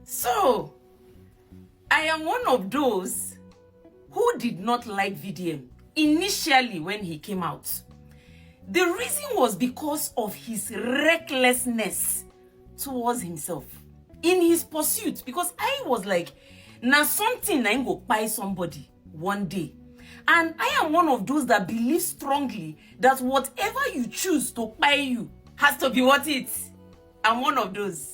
So, I am one of those who did not like VDM initially when he came out. The reason was because of his recklessness towards himself in his pursuit. Because I was like, now something I go buy somebody one day. And I am one of those that believe strongly that whatever you choose to buy you has to be worth it. I'm one of those.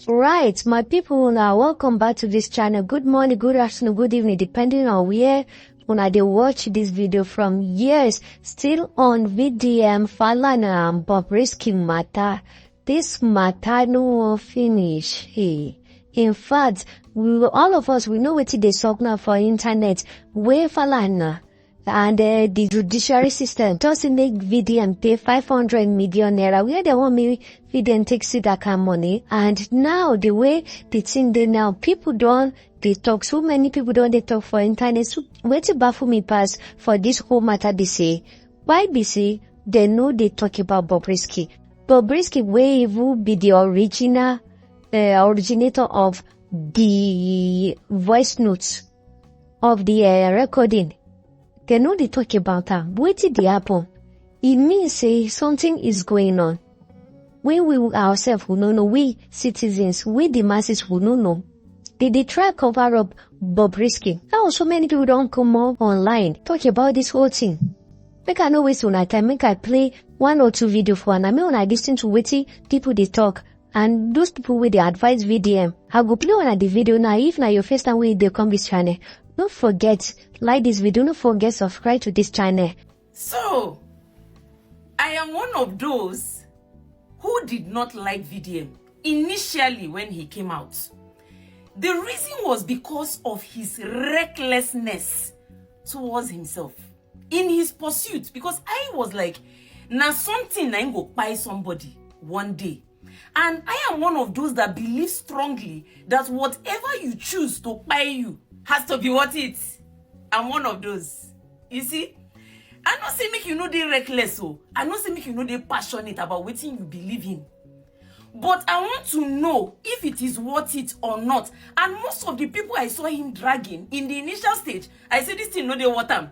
Right, my people, now welcome back to this channel. Good morning, good afternoon, good evening, depending on where they watch this video from. Yes, still on VDM, Falana and Bobi matter. This matter no finish. Hey. In fact, all of us, we know what they talk now for internet. Where Falana and the judiciary system doesn't make VDM pay 500 million naira. Where they want me VDM takes that kind of money. And now the way they think they now, people don't, they talk, so many people don't they talk for internet. So where to baffle me pass for this whole matter be say. Why be say they know they talk about Bobi. Bobi way will be the original originator of the voice notes of the recording. They know they talk about her. What did they happen? It means say something is going on. We ourselves will not know. We citizens, we the masses will not know. They try to cover up Bobi. Now so many people don't come up online talk about this whole thing. Make I no waste on time. Make I play one or two videos for and I mean when I listen to witty people they talk. And those people with the advice VDM, I go play on the video now. If now your first time with they come this channel, don't forget like this video. Don't forget subscribe to this channel. So, I am one of those who did not like VDM initially when he came out. The reason was because of his recklessness towards himself in his pursuit. Because I was like, now something I go buy somebody one day. And I am one of those that believe strongly that whatever you choose to buy you has to be worth it. I'm one of those. You see? I not say make you know they reckless, so I not say make you know they passionate about what you believe in. But I want to know if it is worth it or not. And most of the people I saw him dragging in the initial stage, I said this thing no they worth them.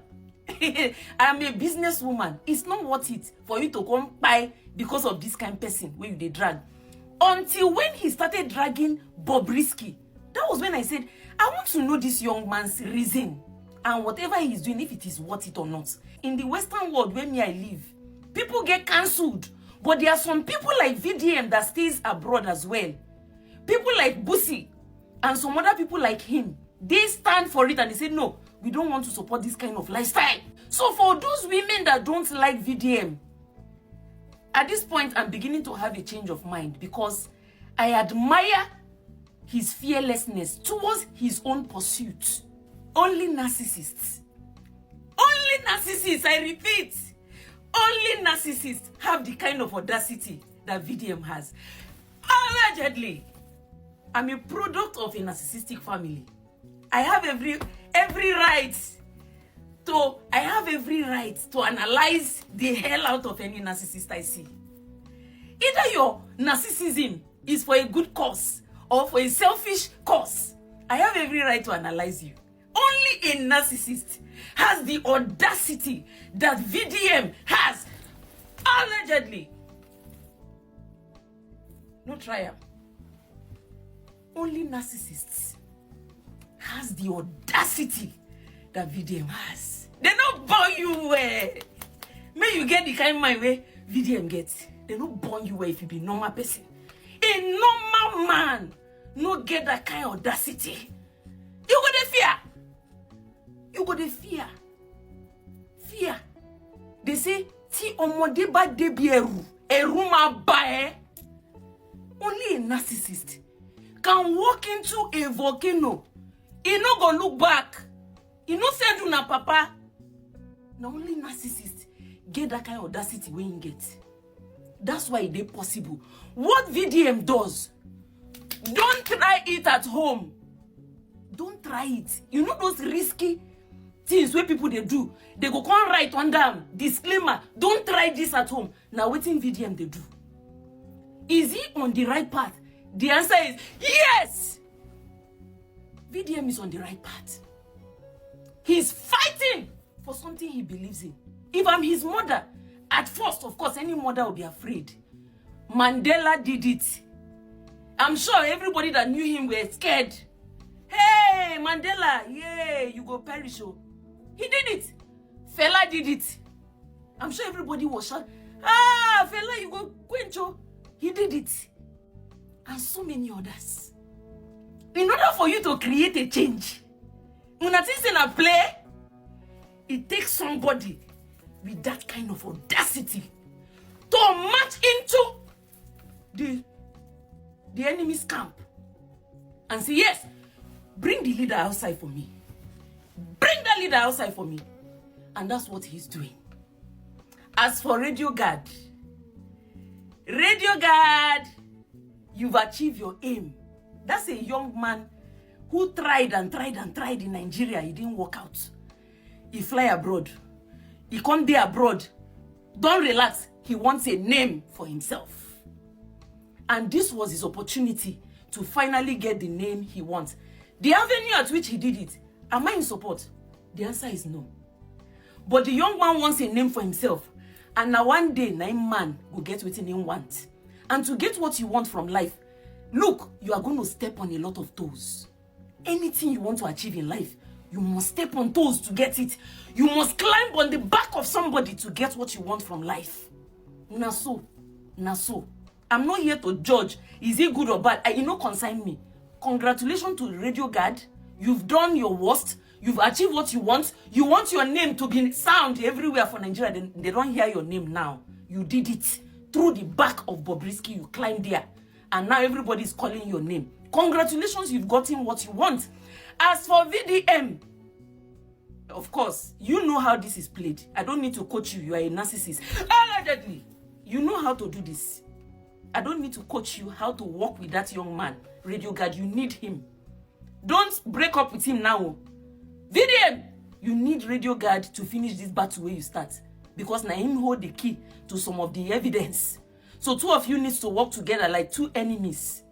I'm a businesswoman. It's not worth it for you to come buy because of this kind of person where you they drag. Until when he started dragging Bobi, that was when I said, I want to know this young man's reason and whatever he's doing, if it is worth it or not. In the Western world where I live, people get cancelled. But there are some people like VDM that stays abroad as well. People like Bobi and some other people like him, they stand for it and they say, no, we don't want to support this kind of lifestyle. So for those women that don't like VDM, at this point, I'm beginning to have a change of mind because I admire his fearlessness towards his own pursuit. Only narcissists, I repeat, only narcissists have the kind of audacity that VDM has. Allegedly, I'm a product of a narcissistic family. I have every right to analyze the hell out of any narcissist I see. Either your narcissism is for a good cause or for a selfish cause. I have every right to analyze you. Only a narcissist has the audacity that VDM has. Allegedly. No trial. Only narcissists has the audacity that VDM has. They don't born you well. May you get the kind of mind where VDM gets. They don't born you well if you be normal person. A normal man no get that kind of audacity. You go to fear. You go to fear. Fear. They say, ti omode ba debi eru ma ba. Only a narcissist can walk into a volcano. He no go look back. He no send you na papa. Now only narcissists get that kind of audacity when you get. That's why it is possible. What VDM does, don't try it at home. Don't try it. You know those risky things where people they do. They go come write on them. Disclaimer. Don't try this at home. Now waiting VDM they do. Is he on the right path? The answer is yes. VDM is on the right path. He's fighting for something he believes in. If I'm his mother, at first, of course, any mother will be afraid. Mandela did it. I'm sure everybody that knew him were scared. Hey, Mandela, yeah, you go perish. Oh. He did it. Fela did it. I'm sure everybody was shouting, ah, Fela, you go quencho. He did it. And so many others. In order for you to create a change, when a thing in a play, it takes somebody with that kind of audacity to march into the enemy's camp and say, yes, bring the leader outside for me. Bring that leader outside for me. And that's what he's doing. As for Radio Guard, you've achieved your aim. That's a young man who tried and tried and tried in Nigeria. He didn't work out. He fly abroad. He come there abroad. Don't relax. He wants a name for himself. And this was his opportunity to finally get the name he wants. The avenue at which he did it, am I in support? The answer is no. But the young man wants a name for himself. And now one day, nine man will get what he wants. And to get what you want from life, look, you are going to step on a lot of toes. Anything you want to achieve in life, you must step on toes to get it. You must climb on the back of somebody to get what you want from life. Naso. I'm not here to judge. Is it good or bad? You know, consign me. Congratulations to Radio Guard. You've done your worst. You've achieved what you want. You want your name to be sound everywhere for Nigeria. Then they don't hear your name now. You did it. Through the back of Bobrisky, you climbed there. And now everybody's calling your name. Congratulations, you've gotten what you want. As for VDM, of course, you know how this is played. I don't need to coach you. You are a narcissist. Allegedly, you know how to do this. I don't need to coach you how to work with that young man. Radio Guard, you need him. Don't break up with him now. VDM, you need Radio Guard to finish this battle where you start. Because now him hold the key to some of the evidence. So two of you need to work together like two enemies.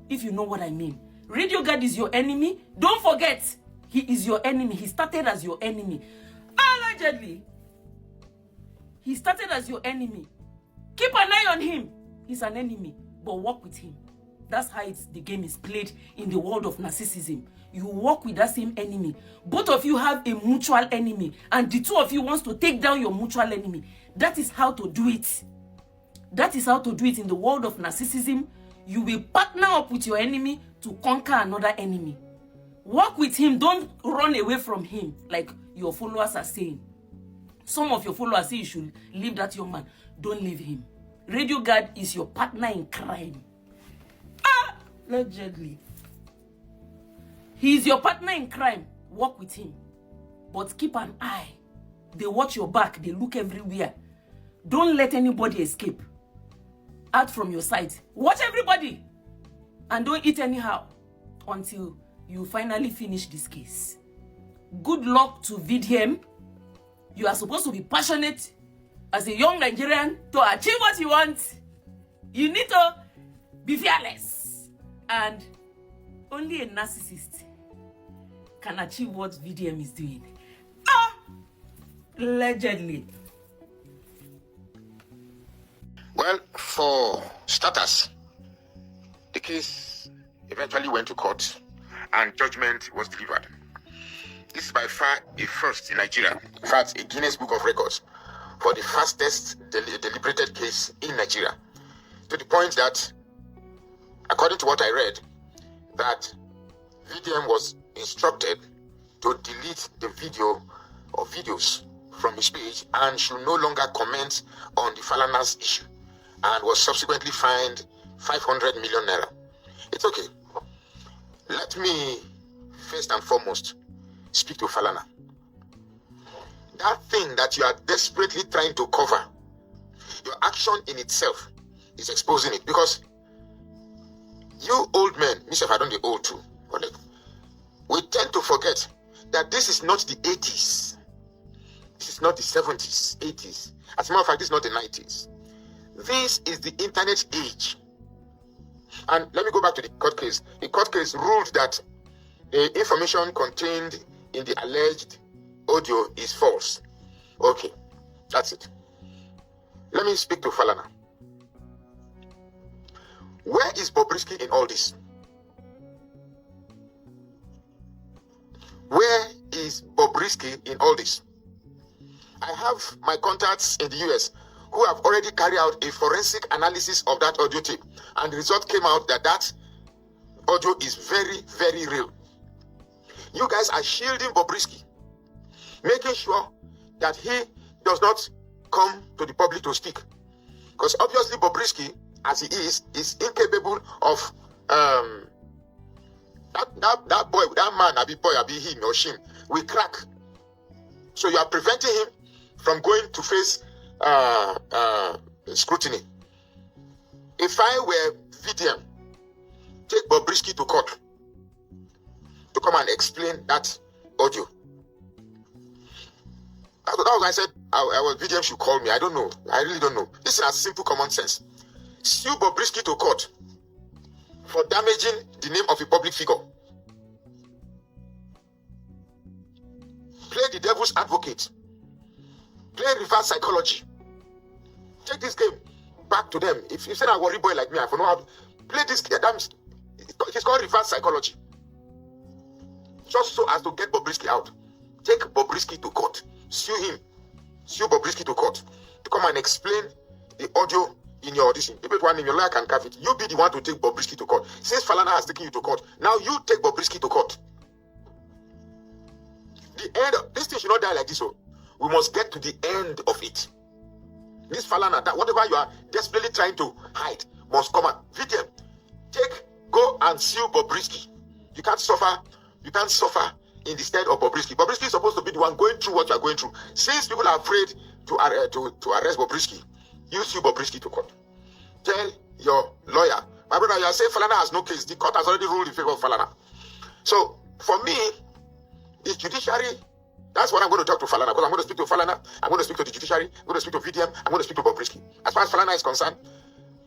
If you know what I mean. Radio Guard is your enemy. Don't forget, he is your enemy. He started as your enemy. Allegedly. He started as your enemy. Keep an eye on him. He's an enemy. But work with him. That's how the game is played in the world of narcissism. You work with that same enemy. Both of you have a mutual enemy. And the two of you wants to take down your mutual enemy. That is how to do it. That is how to do it in the world of narcissism. You will partner up with your enemy to conquer another enemy. Work with him. Don't run away from him like your followers are saying. Some of your followers say you should leave that young man. Don't leave him. Radio Guard is your partner in crime. Allegedly. He is your partner in crime. Work with him. But keep an eye. They watch your back. They look everywhere. Don't let anybody escape. Out from your sight. Watch everybody. And don't eat anyhow until you finally finish this case. Good luck to VDM. You are supposed to be passionate as a young Nigerian to achieve what you want. You need to be fearless. And only a narcissist can achieve what VDM is doing. Allegedly. Well, for starters, the case eventually went to court and judgment was delivered. This is by far a first in Nigeria. In fact, a Guinness Book of Records for the fastest deliberated case in Nigeria. To the point that, according to what I read, that VDM was instructed to delete the video or videos from his page and should no longer comment on the Falana's issue, and was subsequently fined 500 million naira. It's okay. Let me first and foremost speak to Falana. That thing that you are desperately trying to cover, your action in itself is exposing it, because you old men, myself, I don't be old too, but we tend to forget that this is not the 80s. This is not the 70s, 80s. As a matter of fact, this is not the 90s. This is the internet age. And let me go back to the court case. The court case ruled that the information contained in the alleged audio is false. Okay, that's it. Let me speak to Falana. Where is Bobrisky in all this? Where is Bobrisky in all this? I have my contacts in the US who have already carried out a forensic analysis of that audio tape, and the result came out that that audio is very, very real. You guys are shielding Bobrisky, making sure that he does not come to the public to speak. Because obviously Bobrisky, as he is incapable of that boy, that man, abi boy, abi him or him, will crack. So you are preventing him from going to face scrutiny. If I were Vdm, take Bobrisky to court to come and explain that audio. That was why I said Vdm should call me. I don't know. I really don't know. This is a simple common sense. Sue Bobrisky to court for damaging the name of a public figure. Play the devil's advocate. Play reverse psychology. Take this game back to them. If you say a worry boy like me, I don't know how to play this game. It's called reverse psychology. Just so as to get Bobrisky out. Take Bobrisky to court. Sue him. Sue Bobrisky to court to come and explain the audio in your audition. If it's one in your lawyer can carve it. You be the one to take Bobrisky to court. Since Falana has taken you to court, now you take Bobrisky to court. The end of this thing should not die like this. So we must get to the end of it. This Falana, that whatever you are desperately trying to hide must come out. Vdm, go and sue Bobrisky. You can't suffer in the stead of Bobrisky. Bobrisky is supposed to be the one going through what you are going through. Since people are afraid to arrest Bobrisky, you sue Bobrisky to court. Tell your lawyer, my brother, you are saying Falana has no case. The court has already ruled in favor of Falana. So for me, the judiciary, that's what I'm going to talk to Falana, because I'm going to speak to Falana, I'm going to speak to the judiciary, I'm going to speak to Vdm, I'm going to speak to Bobrisky. As far as Falana is concerned,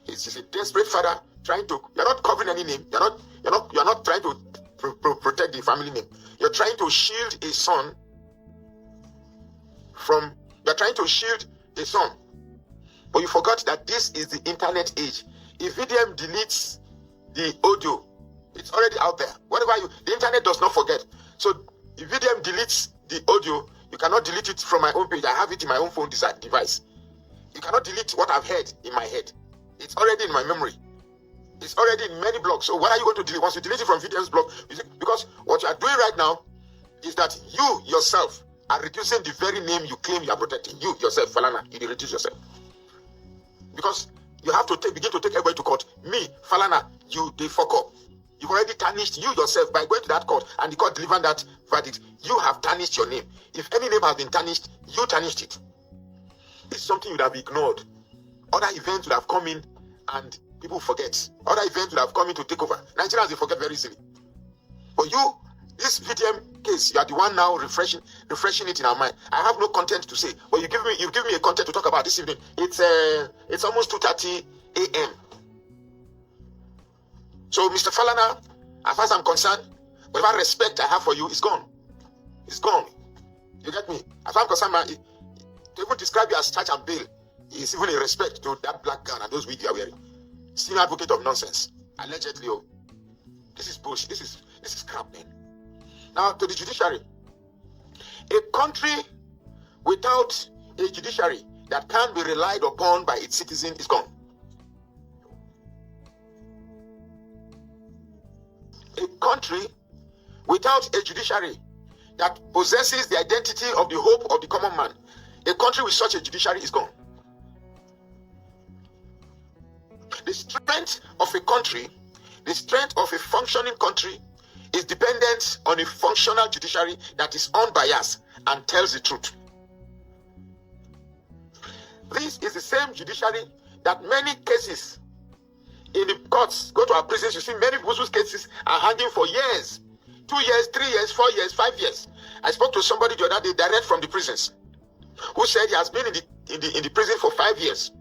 he's a desperate father trying to, you're not covering any name, you're not trying to protect the family name. You're trying to shield a son from, you're trying to shield a son. But you forgot that this is the internet age. If Vdm deletes the audio, it's already out there. The internet does not forget. So if Vdm deletes the audio, you cannot delete it from my own page. I have it in my own phone device. You cannot delete what I've heard in my head. It's already in my memory. It's already in many blogs. So what are you going to delete? Once you delete it from Vdm's blog, because what you are doing right now is that you yourself are reducing the very name you claim you are protecting. You yourself, Falana, you reduce yourself. Because you have to begin to take everybody to court. Me, Falana, they fuck up. You've already tarnished you yourself by going to that court and the court delivering that verdict. You have tarnished your name. If any name has been tarnished, you tarnished it. It's something you would have ignored. Other events would have come in and people forget. Other events would have come in to take over. Nigerians, they forget very easily. But you, this Vdm case, you are the one now refreshing it in our mind. I have no content to say, but you give me a content to talk about this evening. It's almost 2:30 a.m. So, Mr. Falana, as far as I'm concerned, whatever respect I have for you is gone. It's gone. You get me? As far as I'm concerned, to even describe you as church and bail is even a respect to that black gown and those wigs you are wearing. Senior advocate of nonsense. Allegedly, oh. This is bullshit. This is crap, man. Now, to the judiciary. A country without a judiciary that can be relied upon by its citizens is gone. A country without a judiciary that possesses the identity of the hope of the common man, a country with such a judiciary is gone. The strength of a country, the strength of a functioning country is dependent on a functional judiciary that is unbiased and tells the truth. This is the same judiciary that many cases in the courts, go to our prisons, you see many people whose cases are hanging for years. 2 years, 3 years, 4 years, 5 years. I spoke to somebody the other day direct from the prisons who said he has been in the prison for 5 years.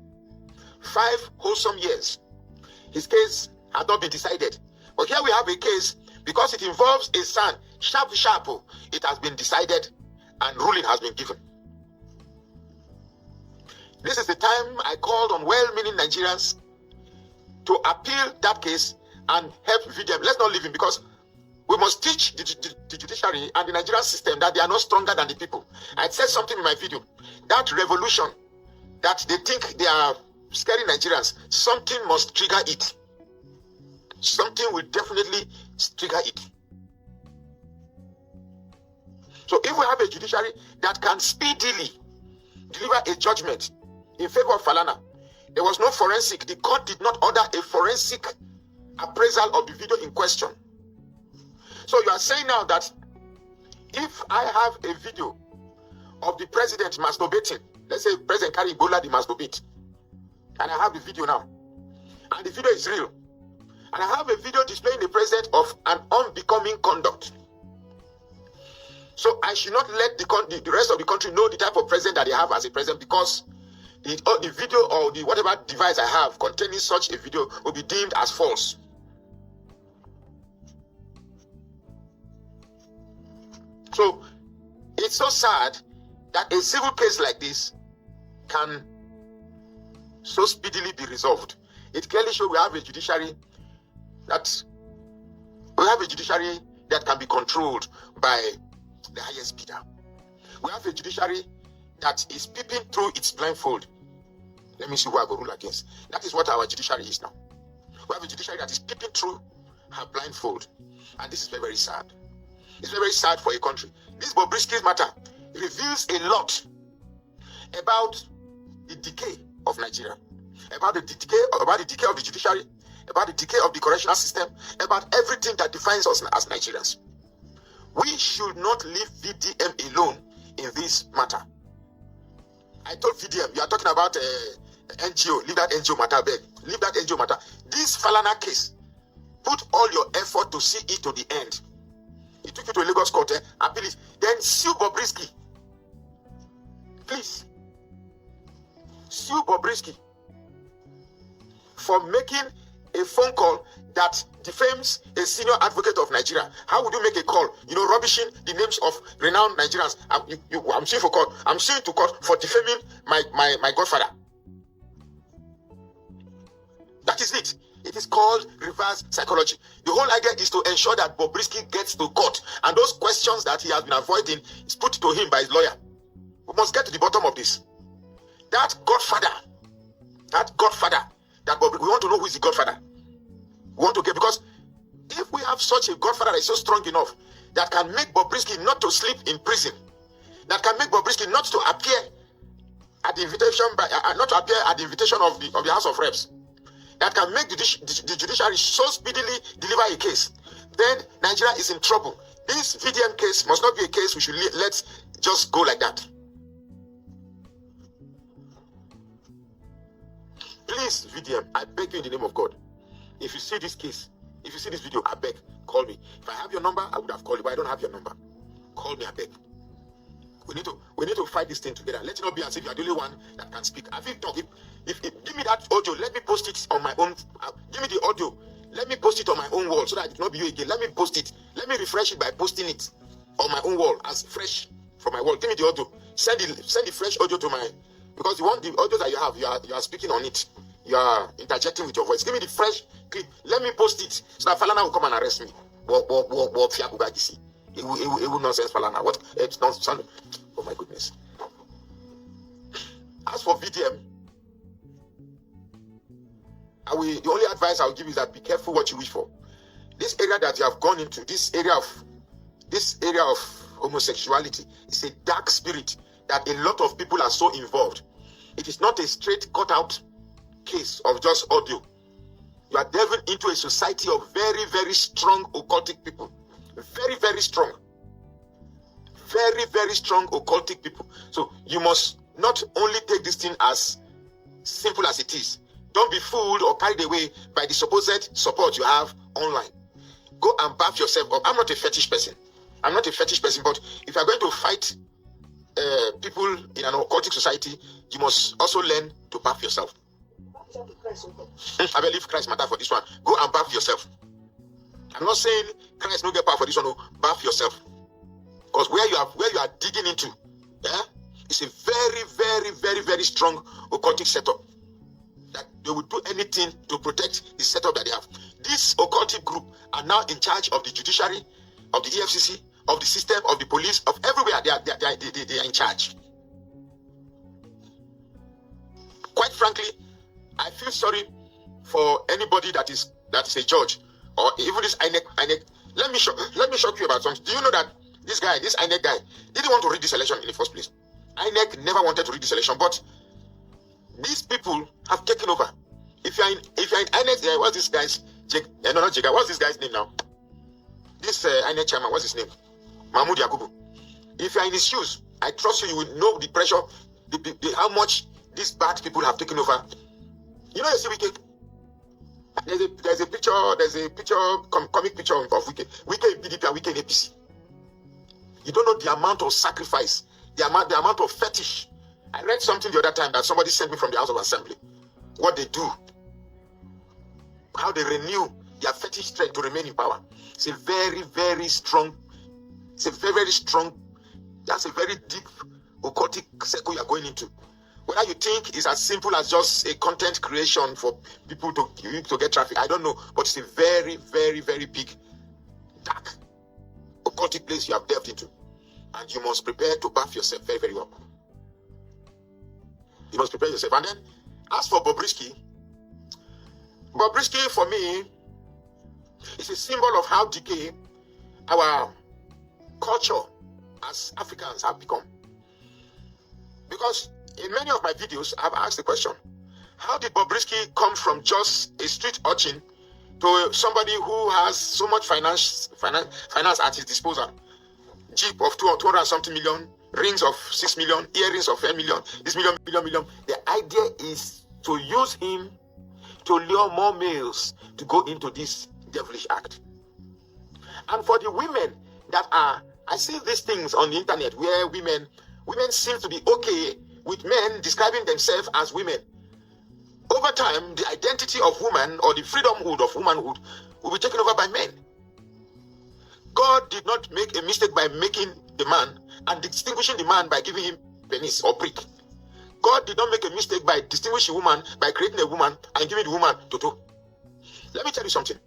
5 wholesome years. His case had not been decided. But here we have a case because it involves a son, sharp, it has been decided and ruling has been given. This is the time I called on well-meaning Nigerians to appeal that case and help Vdm. Let's not leave him, because we must teach the judiciary and the Nigerian system that they are not stronger than the people. I said something in my video. That revolution that they think they are scaring Nigerians, something must trigger it. Something will definitely trigger it. So if we have a judiciary that can speedily deliver a judgment in favor of Falana, there was no forensic. The court did not order a forensic appraisal of the video in question. So you are saying now that if I have a video of the president masturbating, let's say President carrying Ebola, the masturbate, and I have the video now, and the video is real, and I have a video displaying the president of an unbecoming conduct, so I should not let the rest of the country know the type of president that they have as a president, because the video or the whatever device I have containing such a video will be deemed as false. So it's so sad that a civil case like this can so speedily be resolved. It clearly shows we have a judiciary that can be controlled by the highest bidder. We have a judiciary that is peeping through its blindfold. Let me see who I will rule against. That is what our judiciary is now. We have a judiciary that is peeping through her blindfold. And this is very, very sad. It's very, very sad for a country. This Bobrisky's matter reveals a lot about the decay of Nigeria, about the decay of the judiciary, about the decay of the correctional system, about everything that defines us as Nigerians. We should not leave VDM alone in this matter. I told VDM, you are talking about NGO, leave that NGO matter, beg. Leave that NGO matter. This Falana case, put all your effort to see it to the end. He took you to a Lagos court, appeal it, then sue Bobrisky. Please. Sue Bobrisky for making a phone call that defames a senior advocate of Nigeria. How would you make a call, rubbishing the names of renowned Nigerians? I'm suing for court. I'm suing to court for defaming my godfather. That is it. It is called reverse psychology. The whole idea is to ensure that Bobrisky gets to court, and those questions that he has been avoiding is put to him by his lawyer. We must get to the bottom of this. That godfather, that Bobrisky, we want to know who is the godfather. We want to get, because if we have such a godfather that is so strong enough that can make Bobrisky not to sleep in prison, that can make Bobrisky not to appear at the invitation of the House of Reps, that can make the judiciary so speedily deliver a case, then Nigeria is in trouble. This VDM case must not be a case we should let just go like that. Please, VDM, I beg you in the name of God, if you see this case, if you see this video, I beg, call me. If I have your number, I would have called you, but I don't have your number. Call me, I beg. We need to fight this thing together. Let it not be as if you are the only one that can speak. I think if give me that audio, let me post it on my own. Give me the audio. Let me post it on my own wall so that it will not be you again. Let me post it. Let me refresh it by posting it on my own wall as fresh from my wall. Give me the audio. Send the fresh audio to my, because the audio that you have, you are speaking on it. You are interjecting with your voice. Give me the fresh clip. Let me post it so that Falana will come and arrest me. It will nonsense, Falana. What? It's nonsense. Oh my goodness. As for VDM, the only advice I'll give you is that be careful what you wish for. This area that you have gone into, this area of homosexuality, is a dark spirit that a lot of people are so involved. It is not a straight cut out case of just audio. You are delving into a society of very, very strong occultic people. Very, very strong. Very, very strong occultic people. So you must not only take this thing as simple as it is. Don't be fooled or carried away by the supposed support you have online. Go and bath yourself up. I'm not a fetish person. But if you're going to fight people in an occultic society, you must also learn to bath yourself. I believe Christ matter for this one. Go and bath yourself. I'm not saying Christ no get power for this one. No, bath yourself. Because where you are digging into, yeah, it's a very, very, very, very strong occultic setup. That they will do anything to protect the setup that they have. This occultic group are now in charge of the judiciary, of the EFCC, of the system, of the police, of everywhere. They are in charge. Quite frankly, I feel sorry for anybody that is a judge or even this INEC. Let me shock you about something. Do you know that this INEC guy, didn't want to read this election in the first place? INEC never wanted to read this election, but these people have taken over. If you're in INEC, what's this guy's what's this guy's name now? This INEC chairman, what's his name? Mahmoud Yakubu. If you're in his shoes, I trust you will know the pressure, how much these bad people have taken over. You know, you see Wike. There's a picture, comic picture of Wike. Wike in PDP and Wike in APC. You don't know the amount of sacrifice, the amount of fetish. I read something the other time that somebody sent me from the House of Assembly. What they do, how they renew their fetish strength to remain in power. It's a very, very strong. That's a very deep occultic circle you are going into. Whether you think it's as simple as just a content creation for people to get traffic, I don't know. But it's a very, very, very big, dark, occultic place you have delved into. And you must prepare to bath yourself very, very well. You must prepare yourself. And then, as for Bobrisky for me is a symbol of how decay our culture as Africans have become. Because in many of my videos, I've asked the question, how did Bobrisky come from just a street urchin to somebody who has so much finance at his disposal? Jeep of 200 something million, rings of 6 million, earrings of 10 million, this million. The idea is to use him to lure more males to go into this devilish act. And for the women that are, I see these things on the internet where women seem to be okay with men describing themselves as women. Over time, the identity of woman or the freedomhood of womanhood will be taken over by men. God did not make a mistake by making the man and distinguishing the man by giving him penis or prick. God did not make a mistake by distinguishing a woman by creating a woman and giving the woman toto. Let me tell you something.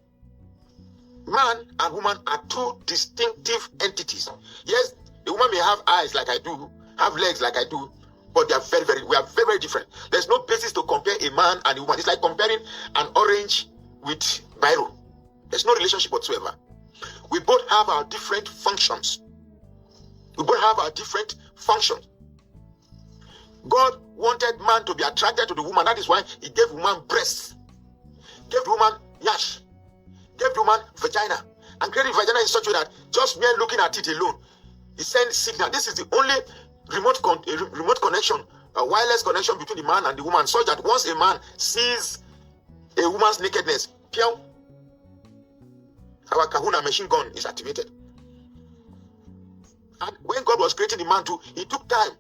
Man and woman are two distinctive entities. Yes, the woman may have eyes like I do, have legs like I do, but we are very, very different. There's no basis to compare a man and a woman. It's like comparing an orange with biro. There's no relationship whatsoever. We both have our different functions. God wanted man to be attracted to the woman. That is why he gave woman breasts, gave woman yash, gave woman vagina, and created vagina in such a way that just mere looking at it alone, he sends signal. This is the only remote connection, a wireless connection between the man and the woman, such that once a man sees a woman's nakedness, our kahuna machine gun is activated. And when God was creating the man too, he took time.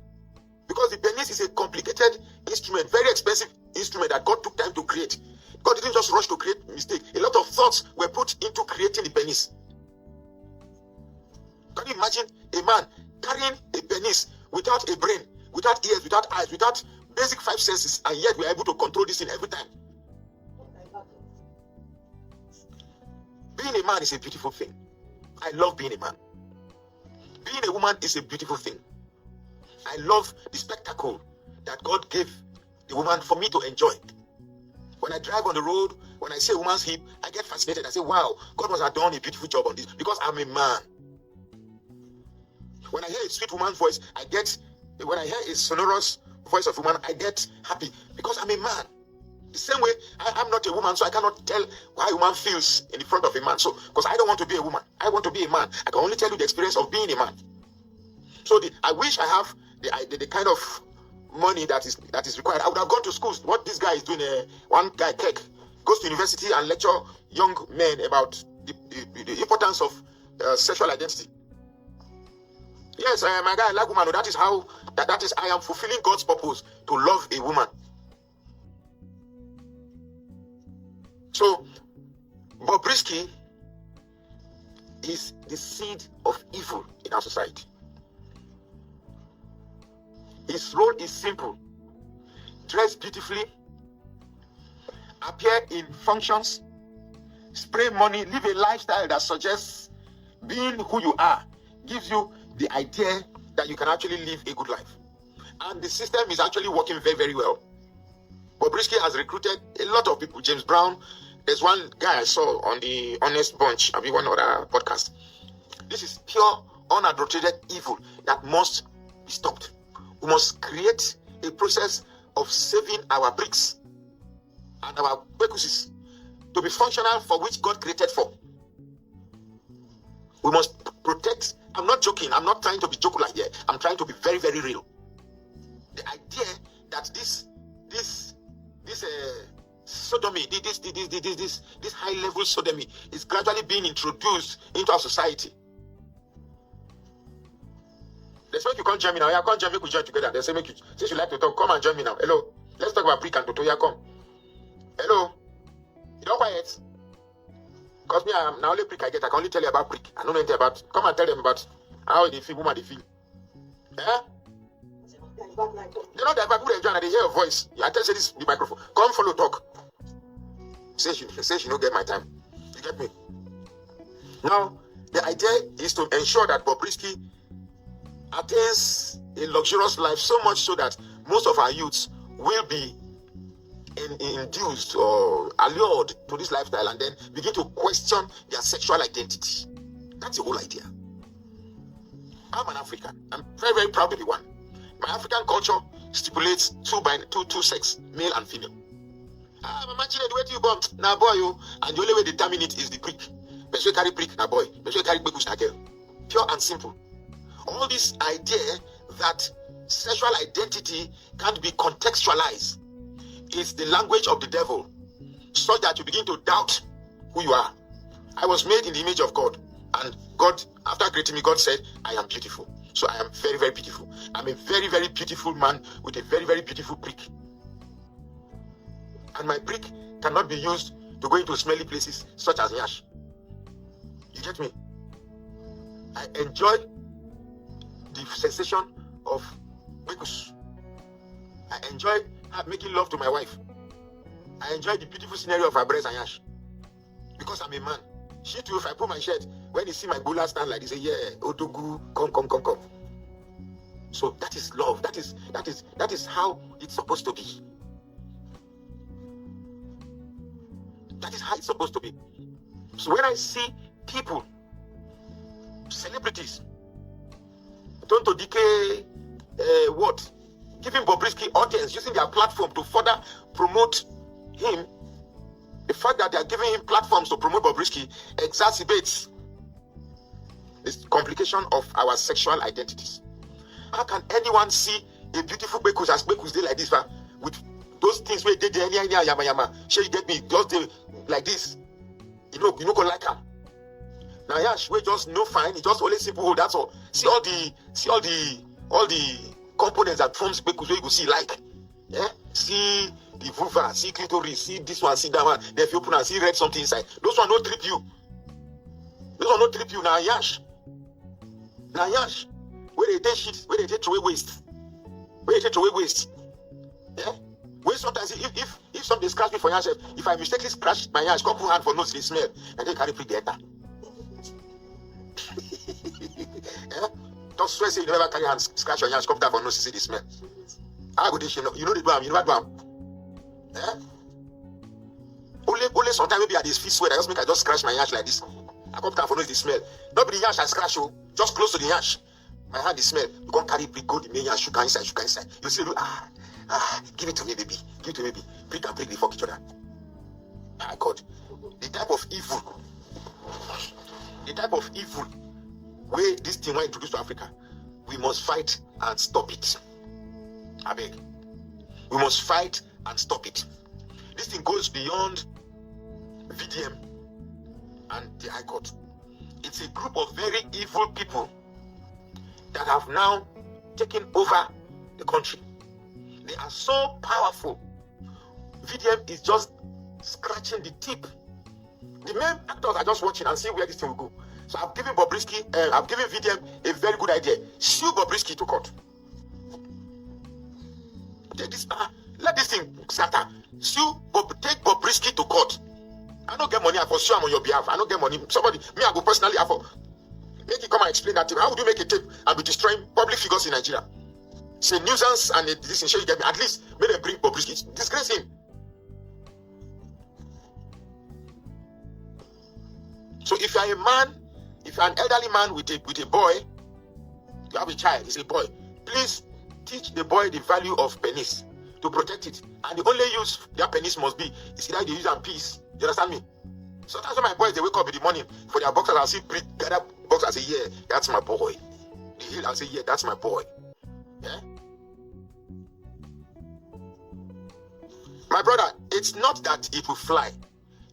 Because the penis is a complicated instrument, very expensive instrument that God took time to create. God didn't just rush to create a mistake. A lot of thoughts were put into creating the penis. Can you imagine a man carrying a penis without a brain, without ears, without eyes, without basic 5 senses, and yet we are able to control this thing every time? Being a man is a beautiful thing. I love being a man. Being a woman is a beautiful thing. I love the spectacle that God gave the woman for me to enjoy. When I drive on the road, when I see a woman's hip, I get fascinated. I say, wow, God must have done a beautiful job on this because I'm a man. When I hear a sweet woman's voice, when I hear a sonorous voice of a woman, I get happy because I'm a man. The same way, I'm not a woman, so I cannot tell how a woman feels in the front of a man. So, because I don't want to be a woman, I want to be a man. I can only tell you the experience of being a man. So, I wish I have the kind of money that is required. I would have gone to schools. What this guy is doing, one guy, Keck, goes to university and lecture young men about the importance of sexual identity. Yes, my guy, I like woman. That is I am fulfilling God's purpose to love a woman. So, Bobrisky is the seed of evil in our society. His role is simple: dress beautifully, appear in functions, spray money, live a lifestyle that suggests being who you are, gives you the idea that you can actually live a good life. And the system is actually working very, very well. Bobrisky has recruited a lot of people. James Brown, there's one guy I saw on the Honest Bunch, I mean one other podcast. This is pure, unadulterated evil that must be stopped. We must create a process of saving our bricks and our bekusis to be functional for which God created for. We must protect. I'm not joking. I'm not trying to be joking like that. I'm trying to be very, very real. The idea that this sodomy, this high level sodomy is gradually being introduced into our society. They say you can't join me now. Yeah, come join me. We join together. They say make you. Since you like to talk, come and join me now. Hello. Let's talk about prick and toto. Yeah, come. Hello. You don't quiet. Because me, I'm now only prick I get. I can only tell you about prick. I don't know anything about. Come and tell them about how they feel, woman they feel. Eh? They know that people enjoy and they hear your voice. I tell you this the microphone. Come follow talk. Say she don't get my time. You get me? Now, the idea is to ensure that Bobrisky attains a luxurious life so much so that most of our youths will be induced or allured to this lifestyle and then begin to question their sexual identity. That's the whole idea. I'm an African. I'm very, very proud to be one. My African culture stipulates two sex, male and female. Imagine the way you born, now boy you, and the only way to determine it is the prick. Best way carry prick, na boy. Best way carry bekus na girl. Pure and simple. All this idea that sexual identity can't be contextualized is the language of the devil, so that you begin to doubt who you are. I was made in the image of God, and God, after creating me, God said, I am beautiful. So I am very, very beautiful. I'm a very, very beautiful man with a very, very beautiful prick. And my prick cannot be used to go into smelly places such as Nyash. You get me? I enjoy the sensation of bekus. I enjoy making love to my wife. I enjoy the beautiful scenery of her breast and Nyash. Because I'm a man. She too, if I put my shirt, when you see my bula stand like this, say, yeah, Odogu, come. So that is love. That is how it's supposed to be. That is how it's supposed to be. So when I see people, celebrities, Tonto Dike, giving Bobrisky audience, using their platform to further promote him, the fact that they are giving him platforms to promote Bobrisky exacerbates this complication of our sexual identities. How can anyone see a beautiful bekus as bekus day like this, with those things where they yama? She get me just like this. You know, go like her. Now Yash, we just no fine. It's just only simple hold. That's all. See all the components that forms bekus where you go see like, yeah. See the vulva, see clitoris, see this one, see that one. Then if you open and see red something inside, those one don't trip you. Now Yash, where they take shit, where they take throw away waste, yeah. Where sometimes if something scratch me for Yash, if I mistakenly scratch my Yash, come put hand for nose, they smell, and they carry prick the enter. Yeah. Don't swear say you never carry hand scratch your Yash, come down for nose, see the smell. I go this, you know the do, you never do. Yeah. Only sometimes maybe at this feet sweat, I just scratch my Yash like this. I come down for nose the smell. Not be the Yash I scratch you, just close to the Yash. My hand is smell. You can't carry prick, go the main Yash, sugar inside. You see, give it to me, baby. Prick and prick, they fuck each other. My God. The type of evil where this thing was introduced to Africa, we must fight and stop it. I beg. We must fight and stop it. This thing goes beyond VDM and the High Court. It's a group of very evil people that have now taken over the country. They are so powerful. VDM is just scratching the tip. The main actors are just watching and see where this thing will go. So I've given Bobrisky, I've given VDM a very good idea. Sue Bobrisky to court. Let this thing scatter. Take Bobrisky to court. I don't get money, I for sure I'm on your behalf. I don't get money. Somebody, me, I go personally, I for make you come and explain that to me. How would you make a tape and be destroying public figures in Nigeria? It's a nuisance and this ensure you get me. At least may they bring Bobrisky. Disgrace him. So if you are a man, if you are an elderly man with a boy, you have a child, it's a boy. Please teach the boy the value of penis to protect it. And the only use their penis must be is either they use and peace. You understand me? Sometimes when my boys they wake up in the morning for their boxers, I'll see gather boxers. I say, yeah, that's my boy. I'll say, yeah, that's my boy. Yeah. My brother, it's not that it will fly.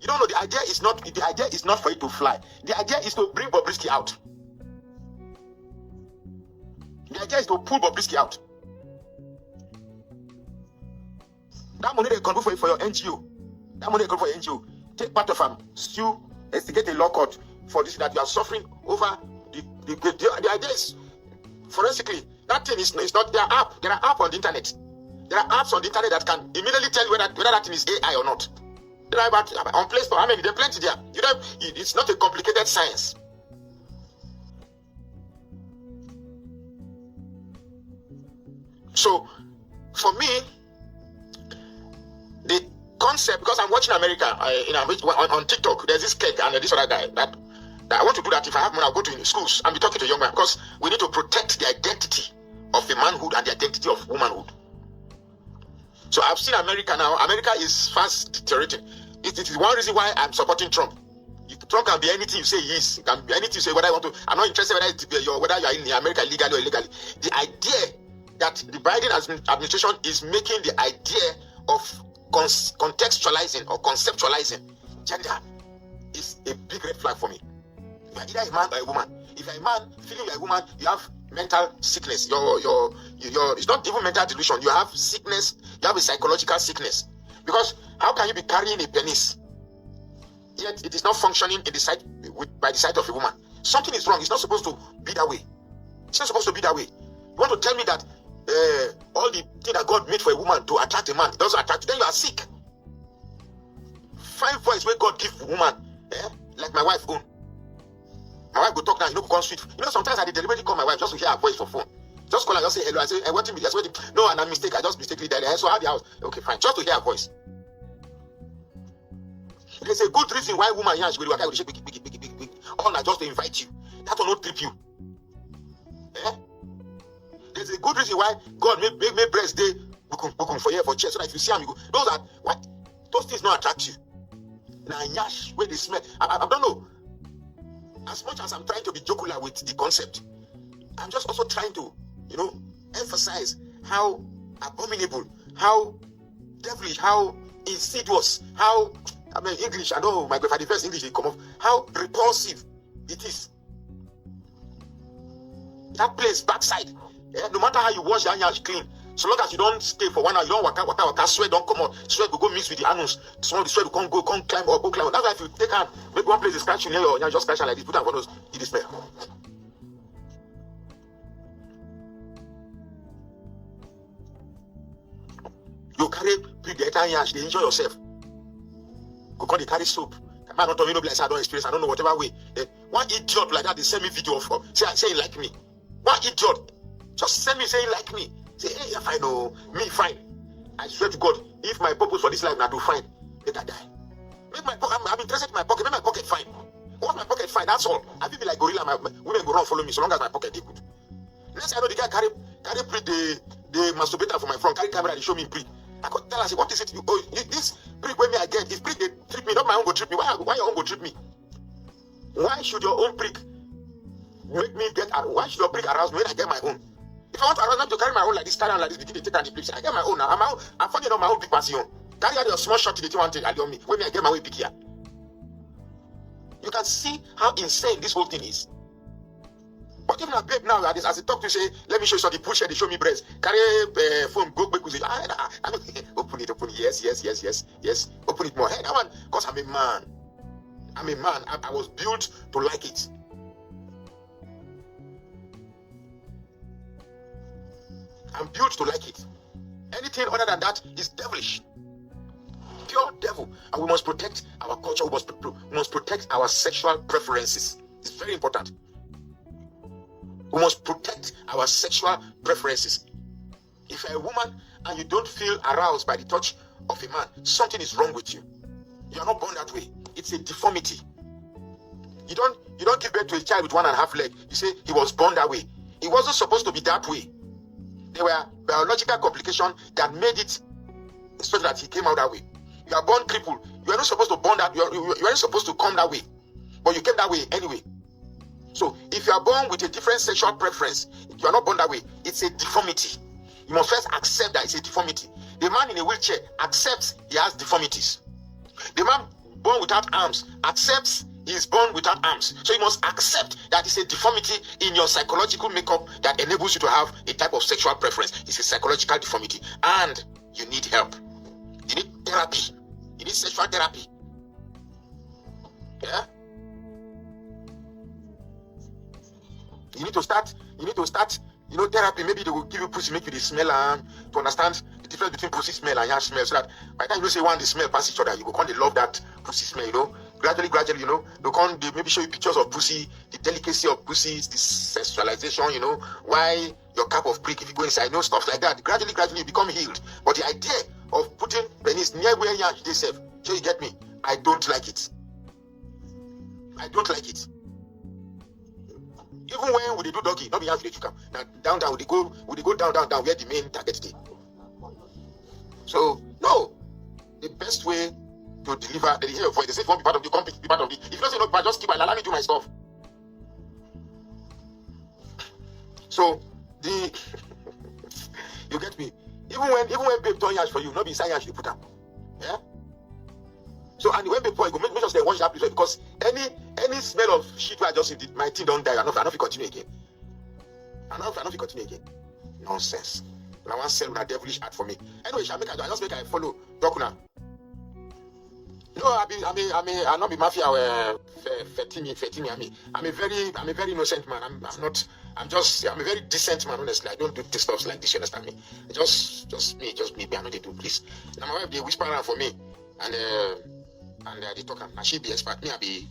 You don't know, the idea is not for it to fly. The idea is to bring Bobrisky out. The idea is to pull Bobrisky out. That money they contribute for your NGO. That money they contribute for your NGO. Take part of them. Sue, instigate a law court for this that you are suffering over. The idea is forensically that thing is not there are apps on the internet. There are apps on the internet that can immediately tell you whether that thing is AI or not. There are about on Play Store. I mean, there are plenty there. You know, it's not a complicated science. So, for me, the concept, because I'm watching America on TikTok, there's this kid and this other guy that I want to do that. If I have money, I'll go to schools and be talking to young men, because we need to protect the identity of a manhood and the identity of womanhood. So I've seen America now. America is fast deteriorating. It is one reason why I'm supporting Trump. Trump can be anything you say he is. He can be anything you say whether I want to. I'm not interested whether you are in America legally or illegally. The idea that the Biden administration is making the idea of contextualizing or conceptualizing gender is a big red flag for me. You are either a man or a woman. If you're a man, feeling you're a woman, you have mental sickness. It's not even mental delusion. You have sickness. You have a psychological sickness. Because how can you be carrying a penis yet it is not functioning by the side of a woman? Something is wrong. It's not supposed to be that way. It's not supposed to be that way. You want to tell me that all the thing that God made for a woman to attract a man, it doesn't attract you, then you are sick. Find voice where God give a woman, like my wife own. My wife go talk now, go sweet. Sometimes I deliberately call my wife just to hear her voice for phone. Just call her, just say hello. I say, I want him. Just waiting. No, and I'm mistake. I just mistakenly died. So I have the house. Okay, fine. Just to hear her voice. There's a good reason why woman here will shake big. All that just to invite you. That will not trip you. There's a good reason why God made breast day for here for church. So that if you see him, you go. Those things not attract you. Now yash where they smell. I don't know. As much as I'm trying to be jocular with the concept, I'm just also trying to, emphasize how abominable, how devilish, how insidious, how, English, I know my grandfather first English, they come off, how repulsive it is. That place, backside, no matter how you wash your hands clean, so long as you don't stay for 1 hour, you don't waka, sweat don't come out, sweat will go mix with the anus, some of the sweat will come climb up, That's why if you take hand, maybe one place is scratching here, or just scratch like this, put on one of those, it is smell. You carry the entire yash, they enjoy yourself. Go call the carry soap. The man not be like I don't experience, I don't know whatever way. One idiot like that, they send me video of say he like me. One idiot just send me say he like me. Say, hey, if I know me fine. I swear to God, if my purpose for this life now to find, let I die. Make my pocket, I'm interested in my pocket, make my pocket fine. Once my pocket fine, that's all. I feel like gorilla, my women go run follow me so long as my pocket they good. Next I know the guy carry prick the masturbator for my front, carry camera and show me prick. I could tell her, say, what is it? This prick when me I get, if prick they trip me, not my own go trip me. Why your own go trip me? Why should your own prick make me get? Why should your prick arouse me when I get my own? If I want to arouse them to carry my own like this, carry on like this, they take on the place. I get my own now. I'm fucking on my own big passion. Carry out your small shot to the one thing I me. When I get my way big here. You can see how insane this whole thing is. But even a babe now, as I talk to say, let me show you something, push it, they show me breast. Carry phone, go back with it. Open it, yes. Open it more. Hey, that one, because I'm a man. I was built to like it. I'm built to like it. Anything other than that is devilish. Pure devil. And we must protect our culture. We must protect our sexual preferences. It's very important. We must protect our sexual preferences. If you're a woman and you don't feel aroused by the touch of a man, something is wrong with you. You are not born that way. It's a deformity. You don't give birth to a child with 1.5 legs. You say he was born that way. He wasn't supposed to be that way. There were biological complications that made it so that he came out that way. You are born crippled. You are not supposed to born that. You aren't supposed to come that way, but you came that way anyway. So if you are born with a different sexual preference, you are not born that way. It's a deformity. You must first accept that it's a deformity. The man in a wheelchair accepts he has deformities. The man born without arms accepts he is born without arms. So you must accept that it's a deformity in your psychological makeup that enables you to have a type of sexual preference. It's a psychological deformity. And you need help. You need therapy. You need sexual therapy. Yeah? You need to start, therapy. Maybe they will give you pussy, make you the smell and to understand the difference between pussy smell and yash smell. So that by the time you say one, they smell past each other, you go come, they love that pussy smell, Gradually, they'll come, they maybe show you pictures of pussy, the delicacy of pussy, the sexualization, why your cap of prick, if you go inside, stuff like that. Gradually, you become healed. But the idea of putting penis near where yash they serve, so you get me? I don't like it. I don't like it. Even when we do doggy, not be half you come. Now down, we go down where the main target is. So no, the best way to deliver the hear your voice. They say if you want to be part of the company, be part of it. If you don't say no, just keep allow me do my stuff. So you get me. Even when babe turn yash for you, not be inside yash you put up. Yeah. So and when babe pour, you go make sure they wash that place because any smell of shit where I just did my thing don't die. I know if continue again. Nonsense. And I want to sell that devilish art for me. Anyway, I just make I follow Dokuna. No, I not be mafia Fetimi. I'm a very innocent man. I'm a very decent man, honestly. I don't do this stuff like this, you understand me? Just me, I know they do, please. Now my wife they whisper around for me and they talk and she be expert. Me I be